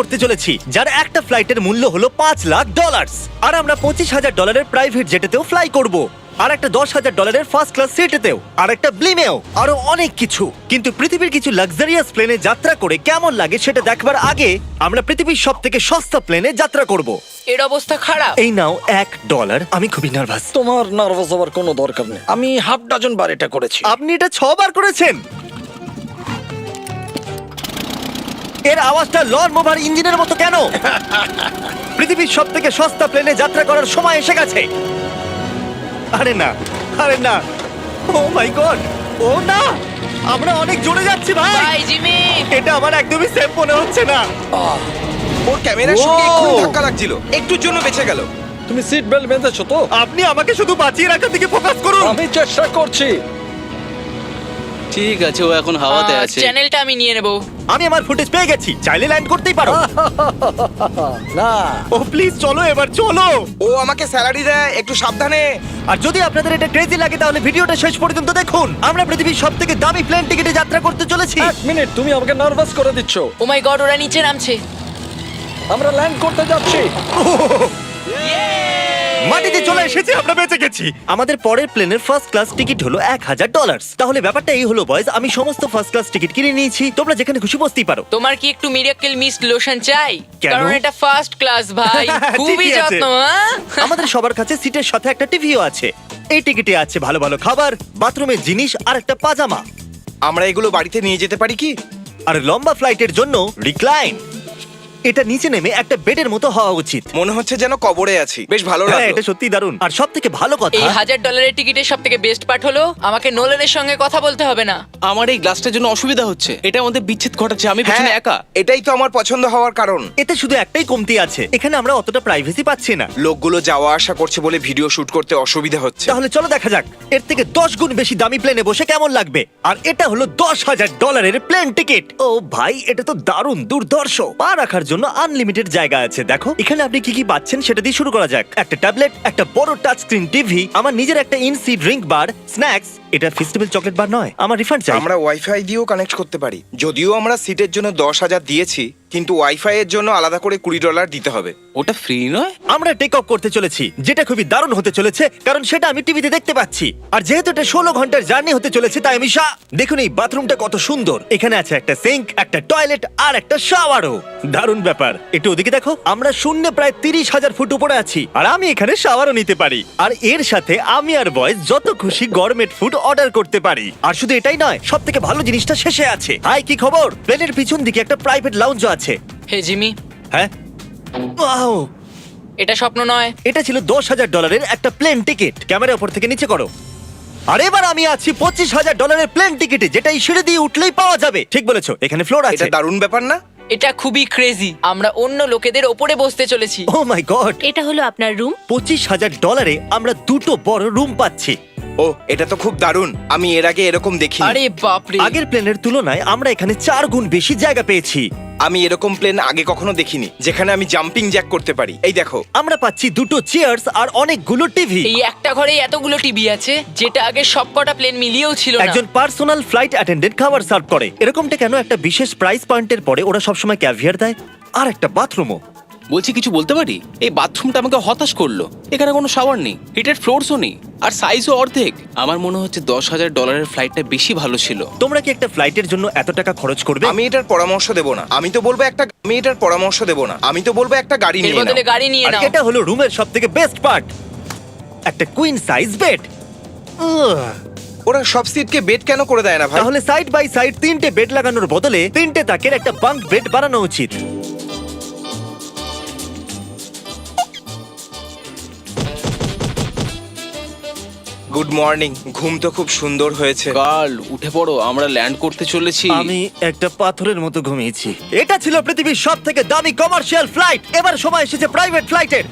করতে চলেছি যার একটা ফ্লাইটের মূল্য হলো $5,00,000 আর আমরা $25,000 প্রাইভেট জেটেতেও ফ্লাই করব আর একটা $10,000 ফার্স্ট ক্লাস সিটেতেও আর একটা ব্লিমেও আরো অনেক কিছু। কিন্তু পৃথিবীর কিছু লাক্সারিয়াস প্লেনে যাত্রা করে কেমন লাগে সেটা দেখবার আগে আমরা পৃথিবীর সবথেকে সস্তা প্লেনে যাত্রা করব। এর অবস্থা খারাপ। এই নাও $1। আমি খুবই নার্ভাস। তোমার নার্ভাস হওয়ার কোনো দরকার নেই, আমি হাফ ডজন বার এটা করেছি। আপনি এটা 6 বার করেছেন। এর আওয়াজটা লন মোভার ইঞ্জিনের মতো কেন? পৃথিবীর সবথেকে সস্তা প্লেনে যাত্রা করার সময় এসে গেছে। আরে না, আরে না, ও মাই গড, ও না, আমরা অনেক জোরে যাচ্ছি ভাই। Bye Jimmy. এটা আমার একদমই সেফ মনে হচ্ছে না। ওর ক্যামেরার সঙ্গে এক্ষুনি ধাক্কা লাগছিল, একটুর জন্য বেঁচে গেল। তুমি সিট বেল্ট বেঁধেছো তো? আপনি আমাকে শুধু বাঁচিয়ে রাখার দিকে ফোকাস করুন। আমি চেষ্টা করছি। ঠিক আছে, ও এখন হাওয়াতে আছে। চ্যানেলটা আমি নিয়ে নেব। আমি আমার ফুটেজ পেয়ে গেছি, চাইলে ল্যান্ড করতেই পারো। না, ও প্লিজ চলো, এবার চলো। ও আমাকে স্যালারি দেয়, একটু সাবধানে। আর যদি আপনাদের এটা ক্রেজি লাগে তাহলে ভিডিওটা শেষ পর্যন্ত দেখুন। আমরা পৃথিবীর সবথেকে দামি প্লেন টিকেটে যাত্রা করতে চলেছি। এক মিনিট, তুমি আমাকে নার্ভাস করে দিচ্ছ। ও মাই গড, ওরা নিচে নামছে। আমরা ল্যান্ড করতে যাচ্ছি। মাটিতে চলে এসেছি, আমরা বেঁচে গেছি। আমাদের পরের প্লেনের ফার্স্ট ক্লাস টিকিট হলো $1,000। তাহলে ব্যাপারটা এই হলো বয়স, আমি সমস্ত ফার্স্ট ক্লাস টিকিট কিনে নিয়েছি। তোমরা যেখানে খুশি বসতেই পারো। তোমার কি একটু মিরাকেল মিস্ট লোশন চাই? কেন? কারণ এটা ফার্স্ট ক্লাস ভাই, খুবই ঠিকই আছে। যত্ন। হ্যাঁ? আমাদের সবার কাছে সিটের সাথে একটা টিভিও আছে। এই টিকিটে আছে ভালো ভালো খাবার, বাথরুমের জিনিস আর একটা পাজামা। আমরা এগুলো বাড়িতে নিয়ে যেতে পারি কি? আর লম্বা ফ্লাইটের জন্য রিক্লাইন। এটা নিচে নেমে একটা বেডের মতো হওয়া উচিত। মনে হচ্ছে যেন কবরে আছি, বেশ ভালো হ্যাঁ, লাগলো। এটা সত্যি দারুণ। আর সব থেকে ভালো কথা, এই $1,000 টিকিটের সব থেকে বেস্ট পার্ট হলো আমাকে নোলেনের সঙ্গে কথা বলতে হবে না। আমার এই গ্লাসটার জন্য অসুবিধা হচ্ছে, এটা আমাদের বিচ্ছেদ ঘটাচ্ছে। আমি পেছনে হ্যাঁ, একা। এটাই তো আমার পছন্দ হওয়ার কারণ। এতে শুধু একটাই কমতি আছে, এখানে আমরা অতটা প্রাইভেসি পাচ্ছি না। লোকগুলো যাওয়া আসা করছে বলে ভিডিও শুট করতে অসুবিধা হচ্ছে। তাহলে চলো দেখা যাক এর থেকে 10 গুণ বেশি দামি প্লেনে বসে কেমন লাগবে। আর এটা হলো $10,000 প্লেন টিকিট। ও ভাই, এটা তো দারুণ দুর্ধর্ষ। পা রাখার জন্য আনলিমিটেড জায়গা আছে। দেখো এখানে আপনি কি কি পাচ্ছেন সেটা দিয়ে শুরু করা যাক। একটা ট্যাবলেট, একটা বড় টাচ স্ক্রিন টিভি, আমার নিজের একটা ইনসি ড্রিঙ্ক বার, স্ন্যাক্স। এটা ফেস্টিভ্যাল চকলেট বার নয়, আমার রিফান্ড চাই। আমরা ওয়াইফাই দিয়েও কানেক্ট করতে পারি। যদিও আমরা সিটের জন্য 10,000 দিয়েছি, কিন্তু ওয়াইফাই এর জন্য আলাদা করে $20 দিতে হবে। ওটা ফ্রি নয়? আমরা টেক অফ করতে চলেছি, যেটা খুবই দারুণ হতে চলেছে কারণ সেটা আমি টিভিতে দেখতে পাচ্ছি। আর যেহেতু এটা 16 ঘন্টার জার্নি হতে চলেছে তাই আমি দেখুন এই বাথরুমটা কত সুন্দর। এখানে আছে একটা সিঙ্ক, একটা টয়লেট আর একটা শাওয়ারও। দারুণ ব্যাপার। একটু ওদিকে দেখো, আমরা শূন্যে প্রায় 30,000 ফুট উপরে আছি আর আমি এখানে শাওয়ারও নিতে পারি। আর এর সাথে আমি আর বয়েজ যত খুশি গরমেট ফুড অর্ডার করতে পারি। আর শুধু এটাই নয়, সব থেকে ভালো জিনিসটা শেষে আছে। হাই, কি খবর? প্লেনের পিছন দিকে একটা প্রাইভেট লাউঞ্জও আছে। হে জিমি, হ্যাঁ, ওয়াও, এটা স্বপ্ন নয়। এটা ছিল $10,000 একটা প্লেন টিকিট। ক্যামেরা উপর থেকে নিচে করো। আর এবার আমি আছি $25,000 প্লেন টিকিটে, যেটা এই সিঁড়ি দিয়ে উঠলেই পাওয়া যাবে। ঠিক বলেছো, এখানে ফ্লোর আছে। এটা দারুণ ব্যাপার না? এটা খুবই ক্রেজি। আমরা অন্য লোকেদের ওপরে বসতে চলেছি। ও মাই গড, এটা হলো আপনার রুম। $25,000 আমরা দুটো বড় রুম পাচ্ছি। ও, এটা তো খুব দারুণ। আমি এর আগে এরকম দেখিনি। আরে বাপরে। আগের প্লেনের তুলনায় আমরা এখানে 4 গুণ বেশি জায়গা পেয়েছি। আমি এরকম প্লেন আগে কখনো দেখিনি যেখানে আমি জাম্পিং জ্যাক করতে পারি। এই দেখো, আমরা পাচ্ছি দুটো চেয়ার্স আর অনেকগুলো টিভি। এই একটা ঘরে এতগুলো টিভি আছে, যেটা আগে সবকটা প্লেন মিলিয়েও ছিল না। একজন পার্সোনাল ফ্লাইট অ্যাটেন্ডেন্ট খাবার সার্ভ করে। এরকমটা কেন? একটা বিশেষ প্রাইস পয়েন্টের পরে ওরা সবসময় ক্যাভিয়ার দেয়। আর একটা বাথরুমও। বলছি, কিছু বলতে পারি? এই বাথরুমটা আমাকে হতাশ করলো। এখানে কোনো শাওয়ার নেই, হিটেড ফ্লোরসও নেই, আর সাইজও অর্ধেক। আমার মনে হচ্ছে $10,000 ফ্লাইটটা বেশি ভালো ছিল। তোমরা কি একটা ফ্লাইটের জন্য এত টাকা খরচ করবে? আমি এটার পরামর্শ দেব না। আমি তো বলবো একটা গাড়ি এর নিয়ে নাও। বদলে গাড়ি নিয়ে আর নাও। এটা হলো রুমের সবথেকে বেস্ট পার্ট, একটা কুইন সাইজ বেড। ওরা সব সিটকে বেড কেন করে দেয় না ভাই? তাহলে সাইড বাই সাইড 3টে বেড লাগানোর বদলে 3টে তাকের একটা বাঙ্ক বেড বানানো উচিত। Good morning. ঘুম তো খুব সুন্দর হয়েছে। কাল উঠে পড়ো, আমরা ল্যান্ড করতে চলেছি। আমি একটা পাথরের মতো ঘুমিয়েছি। এটা ছিল পৃথিবীর সবথেকে দামি কমার্শিয়াল ফ্লাইট। এবার সময় এসেছে প্রাইভেট ফ্লাইটের।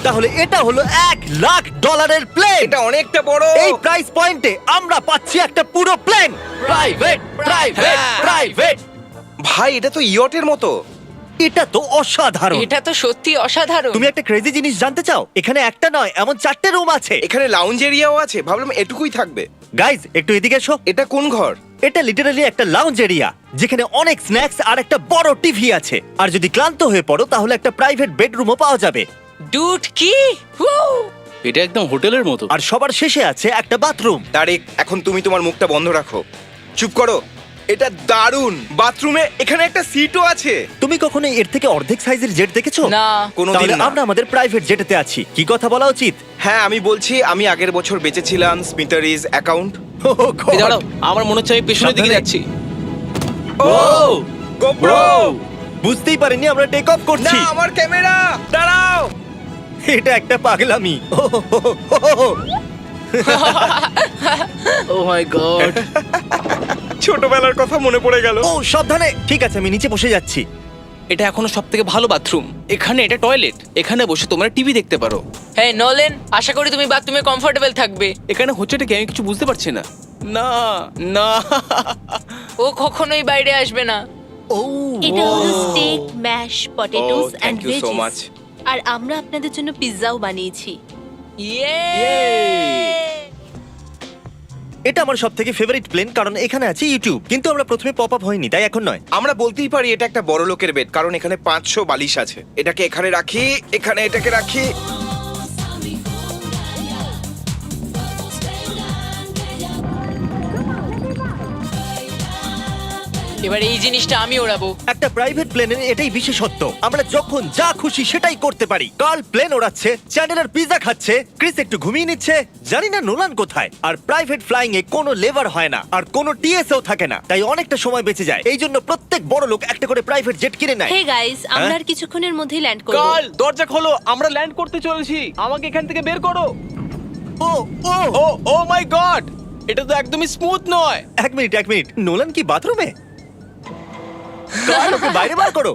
তাহলে এটা হলো $1,00,000 প্লেন। এটা অনেকটা বড়। এই প্রাইস পয়েন্টে আমরা পাচ্ছি একটা পুরো প্লেন। Private, private, private. ভাই, এটা তো ইয়টের মতো। এটা তো অসাধারণ। এটা তো সত্যি অসাধারণ। তুমি একটা ক্রেজি জিনিস জানতে চাও? এখানে একটা নয়, এমন 4টে রুম আছে। এখানে লাউঞ্জ এরিয়াও আছে। ভাবলাম এটুকুই থাকবে। গাইজ, একটু এদিকে এসো। এটা কোন ঘর? এটা লিটারালি একটা লাউঞ্জ এরিয়া যেখানে অনেক স্ন্যাক্স আর একটা বড় টিভি আছে। আর যদি ক্লান্ত হয়ে পড়ো তাহলে একটা প্রাইভেট বেডরুমও পাওয়া যাবে। ডুড কি এটা একদম হোটেলের মতো। আর সবার শেষে আছে একটা বাথরুম। তারিক, এখন তুমি তোমার মুখটা বন্ধ রাখো। চুপ করো। এটা দারুণ। বাথরুমে এখানে একটা সিটও আছে। তুমি কখনো এর থেকে অর্ধেক সাইজের জেট দেখেছো? না। কোনোদিন তাহলে না। আমরা আমাদের প্রাইভেট জেটেতে আছি, কি কথা বলা উচিত? হ্যাঁ, আমি বলছি আমি আগের বছর বেঁচেছিলাম স্মিটারিজ অ্যাকাউন্ট। এই দাঁড়াও, আমার মনে হচ্ছে আমি পেছনের দিকে সাবধানে। যাচ্ছি। ও গোপ্রো! বুঝতেই পারিনি আমরা টেক অফ না, করছি। আমার ক্যামেরা! দাঁড়াও। এটা একটা পাগলামি। ও মাই গড। ছোটবেলার কথা মনে পড়ে গেল। ও সাবধানে। ঠিক আছে, আমি নিচে বসে যাচ্ছি। এটা এখনো সবথেকে ভালো বাথরুম। এখানে এটা টয়লেট, এখানে বসে তোমরা টিভি দেখতে পারো। হ্যাঁ নোলেন, আশা করি তুমি বাথরুমে কমফোর্টেবল থাকবে। এখানে হচ্ছেটা কি আমি কিছু বুঝতে পারছি না। না না। ও কখনোই বাইরে আসবে না। ও এটা হলো steak, mash, potatoes Oh, and thank you so veggies. much. আর আমরা আপনাদের জন্য পিৎজাও বানিয়েছি। ইয়ে এটা আমার সবথেকে ফেভারিট প্লেন, কারণ এখানে আছে ইউটিউব। কিন্তু আমরা প্রথমে পপ আপ হয়নি, তাই এখন নয়। আমরা বলতেই পারি এটা একটা বড় লোকের বেড, কারণ এখানে 500 বালিশ আছে। এটাকে এখানে রাখি, এখানে এটাকে রাখি। এবার এই জিনিসটা আমি ওড়াবো। একটা প্রাইভেট প্লেনের এটাই বিশেষত্ব, আমরা যখন যা খুশি সেটাই করতে পারি। কার্ল প্লেন ওড়াচ্ছে, চ্যান্ডেলার পিৎজা খাচ্ছে, ক্রিস একটু ঘুমিয়ে নিচ্ছে, জানি না নোলান কোথায়। আর প্রাইভেট ফ্লাইং এ কোনো লেবার হয় না, আর কোনো টিএসও থাকে না, তাই অনেকটা সময় বেঁচে যায়। এই জন্য প্রত্যেক বড় লোক একটা করে প্রাইভেট জেট কিনে নেয়। হে গাইস, আমরা হ্যাঁ? আর কিছুক্ষণের মধ্যেই ল্যান্ড করব। কাল দরজা খোলো, আমরা ল্যান্ড করতে চলেছি। আমাকে এখান থেকে বের করো। ও ও ও ও মাই গড, এটা তো একদমই স্মুথ নয়। এক মিনিট, নোলান কি বাথরুমে? কার্ল, ওকে বাইরে বার করো।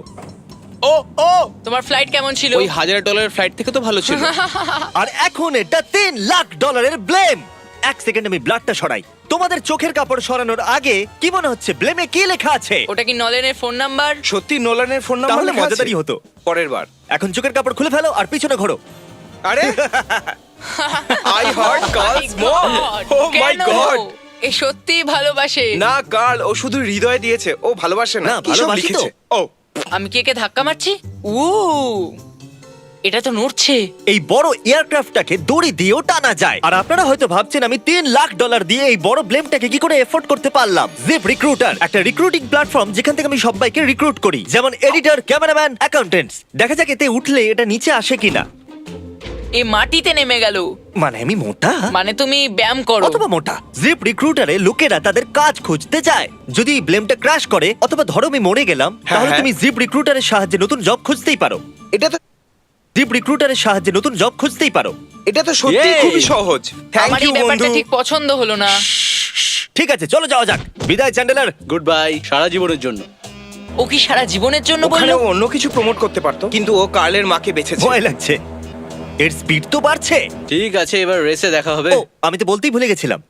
ও ও, তোমার ফ্লাইট কেমন ছিল? ওই $1000 ফ্লাইট থেকে তো ভালো ছিল। আর এখন এটা $3 লাখ ব্লেম। এক সেকেন্ড আমি ব্লাডটা সরাই। তোমাদের চোখের কাপড় সরানোর আগে কি মনে হচ্ছে ব্লেমে কি লেখা আছে? ওটা কি নলেনের ফোন নাম্বার? সত্যি নোলানের ফোন নাম্বার তাহলে লেখা আছে? মজাদারই হতো। পরের বার। এখন চোখের কাপড় খুলে ফেলো আর পিছনে ঘোরো। আরে আই হার্ট গার্লস মোর। ও মাই কেন? গড! এ সত্যিই ভালোবাসে। না গার্ল, ও শুধু হৃদয় দিয়েছে, ও ভালোবাসে না। না, কি সব ভালোবাসি তো। লিখেছে? ও আমি কি একে ধাক্কা মারছি? উ এটা তো নড়ছে। এই বড় এয়ারক্রাফটটাকে দড়ি দিয়েও টানা যায়। আর আপনারা হয়তো ভাবছেন আমি $3 লাখ দিয়ে এই বড় ব্লেমটাকে কি করে এফোর্ড করতে পারলাম। জিপ রিক্রুটার একটা রিক্রুটিং প্ল্যাটফর্ম যেখান থেকে আমি সবাইকে রিক্রুট করি, যেমন এডিটর, ক্যামেরাম্যান, অ্যাকাউন্টেন্টস। দেখা যাক এতে উঠলে এটা নিচে আসে কিনা। এ মাটিতে নেমে গেল। মানে আমি মোটা মানে তুমি ব্যায়াম করো। অথবা মোটা। জিপ রিক্রুটারে লোকেরা তাদের কাজ খুঁজতে যায়। যদি ব্লেমটা ক্র্যাশ করে অথবা ধরো আমি মরে গেলাম, তাহলে হ্যাঁ। তুমি জিপ রিক্রুটারের সাহায্যে নতুন জব খুঁজতেই পারো। এটা তো জিপ রিক্রুটারের সাহায্যে নতুন জব খুঁজতেই পারো। এটা তো সত্যি Yay! খুবই সহজ। থ্যাংক আমার ইউ এই ব্যাপারটা বন্ধু। ঠিক পছন্দ হলো না। ঠিক আছে, চলো যাওয়া যাক। বিদায় চ্যান্ডেলার। গুড বাই, সারা জীবনের জন্য। ও কি সারা জীবনের জন্য ওখানে বললো? ও অন্য কিছু প্রমোট করতে পারতো, কিন্তু ও কার্লের মাকে বেঁচেছে। ভয় লাগছে, এর স্পিড তো বাড়ছে। ঠিক আছে, এবার রেসে দেখা হবে। ও, আমি তো বলতেই ভুলে গেছিলাম,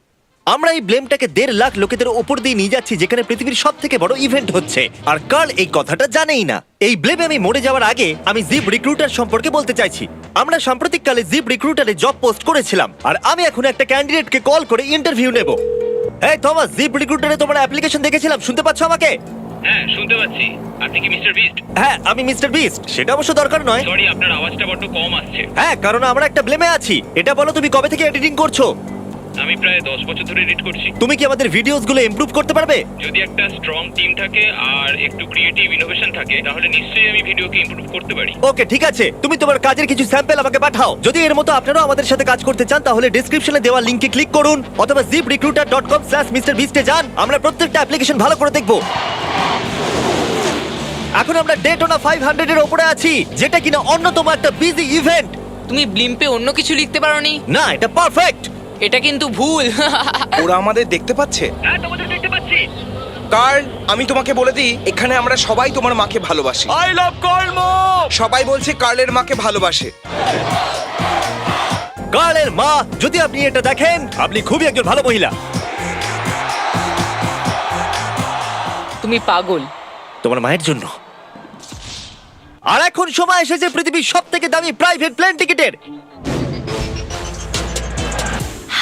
আমরা এই ব্লেমটাকে 1.5 লাখ লোকেদের উপর দিয়ে নিয়ে যাচ্ছি, যেখানে পৃথিবীর সব থেকে বড় ইভেন্ট হচ্ছে। আর কার্ল এই কথাটা জানেই না। এই ব্লেমে আমি মরে যাওয়ার আগে আমি জিপ রিক্রুটার সম্পর্কে বলতে চাইছি। আমরা সাম্প্রতিককালে জিপ রিক্রুটারে জব পোস্ট করেছিলাম, আর আমি এখন একটা ক্যান্ডিডেটকে কল করে ইন্টারভিউ নেব। এই থমাস, জিপ রিক্রুটারে তোমার অ্যাপ্লিকেশন দেখেছিলাম, শুনতে পাচ্ছ আমাকে? হ্যাঁ, শুনতে পাচ্ছি। আপনি কি মিস্টার বিস্ট? হ্যাঁ, আমি মিস্টার বিস্ট। সেটা অবশ্য দরকার নয়। সরি, আপনার আওয়াজটা বড্ড কম আসছে। হ্যাঁ, কারণ আমরা একটা ব্লেমে আছি। এটা বলো, তুমি কবে থেকে এডিটিং করছো? আমি প্রায় 10 বছর ধরে এডিট করছি। তুমি কি আমাদের ভিডিওসগুলো ইমপ্রুভ করতে পারবে? যদি একটা স্ট্রং টিম থাকে আর একটু ক্রিয়েটিভ ইনোভেশন থাকে, তাহলে নিশ্চয়ই আমি ভিডিওকে ইমপ্রুভ করতে পারি। ওকে, ঠিক আছে, তুমি তোমার কাজের কিছু স্যাম্পল আমাকে পাঠাও। যদি এর মতো আপনারাও আমাদের সাথে কাজ করতে চান, তাহলে ডেসক্রিপশনে দেওয়া লিংকে ক্লিক করুন অথবা ziprecruiter.com/MrBeast এ যান। আমরা প্রত্যেকটা অ্যাপ্লিকেশন ভালো করে দেখব। এখন আমরা ডেটোনা 500 এর উপরে আছি, যেটা কিনা অন্যতম একটা বিজি ইভেন্ট। তুমি ব্লিম্পে অন্য কিছু লিখতে পারোনি? না, এটা পারফেক্ট। এটা কিন্তু ভুল। ওরা আমাদের দেখতে পাচ্ছে। হ্যাঁ, তোমাদের দেখতে পাচ্ছি। কার্ল, আমি তোমাকে বলে দিই, এখানে আমরা সবাই তোমার মাকে ভালোবাসি। আই লাভ কর্ম। সবাই বলছে কার্লের মাকে ভালোবাসে। কার্লের মা, যদি আপনি এটা দেখেন, আপনি খুবই একজন ভালো মহিলা। তুমি পাগল। তোমার মায়ের জন্য। আর এখন সময় এসেছে পৃথিবীর সবথেকে দামি প্রাইভেট প্লেন টিকিটের।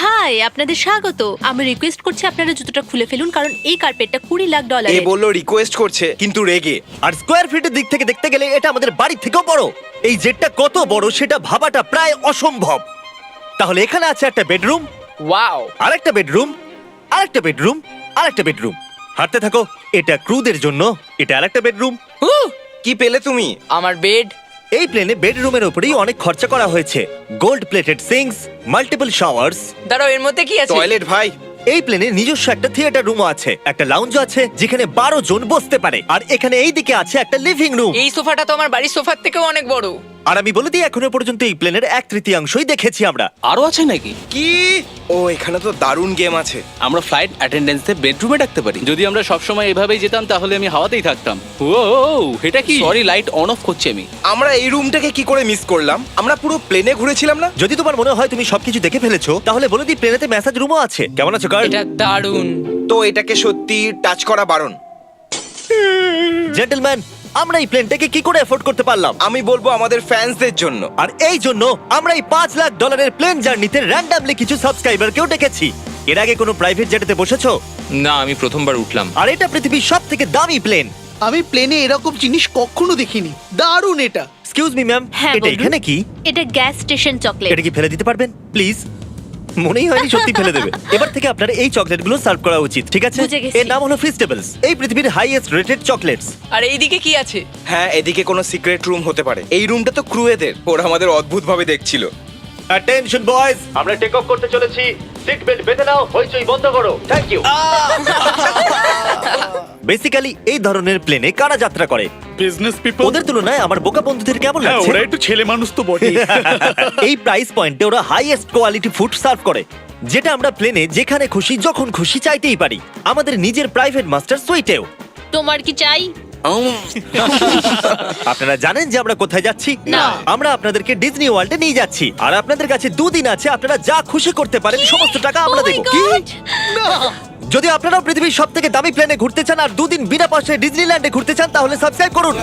হাই, আপনাদের স্বাগত। আমি রিকোয়েস্ট করছি আপনারা জুতোটা খুলে ফেলুন, কারণ এই কার্পেটটা $20 লাখ। এ বললো রিকোয়েস্ট করছে কিন্তু রেগে। আর স্কোয়ার ফিটের দিক থেকে দেখতে গেলে এটা আমাদের বাড়ির থেকেও বড়। এই জেটটা কত বড় সেটা ভাবাটা প্রায় অসম্ভব। তাহলে এখানে আছে একটা বেডরুম, ওয়াও। আরেকটা বেডরুম, আরেকটা বেডরুম, আরেকটা বেডরুম। হাঁটতে থাকো। এটা ক্রুদের জন্য, এটা আরেকটা বেডরুম। কি পেলে তুমি? আমার বেড। এই প্লেনে বেডরুমের উপরেই অনেক খরচা করা হয়েছে। Gold plated syncs, multiple showers. দাঁড়াও, এর মধ্যে কি আছে? টয়লেট ভাই। এই প্লেনে নিজস্ব একটা থিয়েটার রুমও আছে, একটা লাউঞ্জ আছে যেখানে 12 জন বসতে পারে, আর এখানে এই দিকে আছে একটা লিভিং রুম। এই সোফাটা তো আমার বাড়ির সোফার থেকেও অনেক বড়। আর আমি বলে দিই, এখনো পর্যন্ত এই প্লেনের 1/3 দেখেছি আমরা। আরো আছে নাকি? কি? ও এখানে তো দারুণ গেম আছে। আমরা ফ্লাইট অ্যাটেন্ডেন্সদের বেডরুমে ডাকতে পারি। যদি আমরা সবসময় এভাবেই যেতাম তাহলে আমি হাওয়াতেই থাকতাম। ও এটা কি? সরি, লাইট অন অফ করছি আমি। আমরা এই রুমটাকে কি করে মিস করলাম? আমরা পুরো প্লেনে ঘুরেছিলাম না? যদি তোমার মনে হয় তুমি সবকিছু দেখে ফেলেছো, তাহলে বলে দিই প্লেনেতে ম্যাসাজ রুমও আছে। কেমন আছো গার্ল? এটা দারুণ। তো এটাকে সত্যি টাচ করা বারণ। জেন্টলম্যান, আমরা এই প্লেনটাকে কি করে এফোর্ড করতে পারলাম? আমি বলবো আমাদের ফ্যান্সদের জন্য। আর এই জন্য আমরা এই $5 লাখ প্লেন জার্নিতে র্যান্ডমলি কিছু সাবস্ক্রাইবারকেও ডেকেছি। এর আগে কোনো প্রাইভেট জেটেতে বসেছো? না, আমি প্রথমবার উঠলাম। আর এটা পৃথিবীর সবথেকে দামি প্লেন। আমি প্লেনে এরকম জিনিস কখনো দেখিনি। দারুণ এটা। এক্সকিউজ মি ম্যাম, হ্যাঁ, এটা বলুন। এখানে কি? এটা গ্যাস স্টেশন চকলেট। এটা কি ফেলে দিতে পারবেন প্লিজ? মনেই হয়নি সত্যি ফেলে দেবে। এবার থেকে আপনার এই চকলেটগুলো সার্ভ করা উচিত, ঠিক আছে? বুঝে গেছি। এর নাম হলো ফিস্টেবলস, এই পৃথিবীর হাইয়েস্ট রেটেড চকলেটস। আর এইদিকে কি আছে? হ্যাঁ, এদিকে কোনো সিক্রেট রুম হতে পারে। এই রুমটা তো ক্রুয়েদের। ওরা আমাদের অদ্ভুত ভাবে দেখছিল। অ্যাটেনশন বয়েজ, আমরা টেক অফ করতে চলেছি। সিট বেল্ট বেঁধে নাও, হইচই বন্ধ করো। Thank you. বেসিক্যালি এই ধরনের প্লেনে কারা যাত্রা করে? Business people. ওদের তুলনায় আমার বোকা বন্ধুদের কেমন হ্যাঁ, লাগছে? ওরা একটু ছেলে মানুষ তো বটে। এই প্রাইস পয়েন্টে ওরা হাইয়েস্ট কোয়ালিটি ফুড সার্ভ করে, যেটা আমরা প্লেনে যেখানে খুশি যখন খুশি চাইতেই পারি। আমাদের নিজের প্রাইভেট মাস্টার সুইটেও। তোমার কি চাই? আপনারা জানেন যে আমরা কোথায় যাচ্ছি? না। আমরা আপনাদেরকে ডিজনি ওয়ার্ল্ডে নিয়ে যাচ্ছি, আর আপনাদের কাছে 2 দিন আছে। আপনারা যা খুশি করতে পারেন, সমস্ত টাকা আমরা Oh my দেবো। God! যদি আপনারাও পৃথিবীর সবথেকে দামি প্লেনে ঘুরতে চান আর 2 দিন বিনা পয়সায় ডিজনিল্যান্ডে ঘুরতে চান, তাহলে সাবস্ক্রাইব করুন।